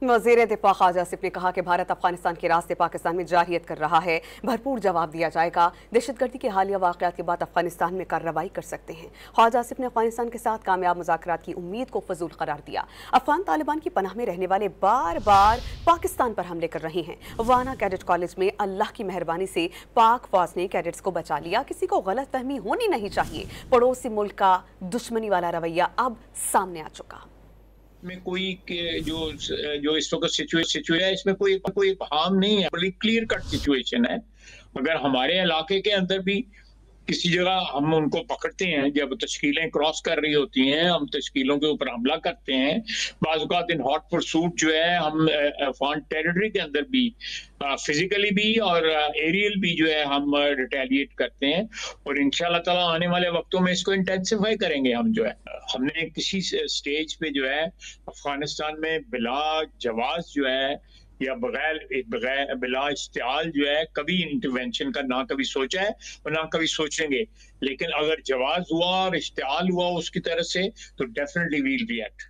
वज़ीर दिफ़ा ख़ाजा आसिफ ने कहा कि भारत अफगानिस्तान के रास्ते पाकिस्तान में जारहियत कर रहा है, भरपूर जवाब दिया जाएगा। दहशतगर्दी के हालिया वाक़यात के बाद अफगानिस्तान में कार्रवाई कर सकते हैं। ख्वाजा आसिफ ने अफगानिस्तान के साथ कामयाब मुज़ाकरात की उम्मीद को फजूल करार दिया। अफगान तालिबान की पनाह में रहने वाले बार बार पाकिस्तान पर हमले कर रहे हैं। वाना कैडेट कॉलेज में अल्लाह की मेहरबानी से पाक फौज ने कैडेट्स को बचा लिया। किसी को गलत फहमी होनी नहीं चाहिए। पड़ोसी मुल्क का दुश्मनी वाला रवैया अब सामने आ चुका में कोई जो इस वक्त सिचुएशन है, इसमें कोई हार्म नहीं है, बड़ी क्लियर कट सिचुएशन है। अगर हमारे इलाके के अंदर भी किसी जगह हम उनको पकड़ते हैं, जब तश्कीलें क्रॉस कर रही होती हैं, हम तश्कीलों के ऊपर हमला करते हैं। बाज़ औक़ात इन हॉट परसूट जो है हम अफ़गान टेरिटरी के अंदर भी फिजिकली भी और एरियल भी जो है हम रिटेलिएट करते हैं। और इंशाअल्लाह ताला आने वाले वक्तों में इसको इंटेंसिफाई करेंगे। हम जो है हमने किसी स्टेज पे जो है अफगानिस्तान में बिला जवाज जो है या बगैर बिला इश्तियाल जो है कभी इंटरवेंशन का ना कभी सोचा है और ना कभी सोचेंगे। लेकिन अगर जवाज हुआ और इश्तियाल हुआ उसकी तरफ से तो डेफिनेटली वील रिएक्ट।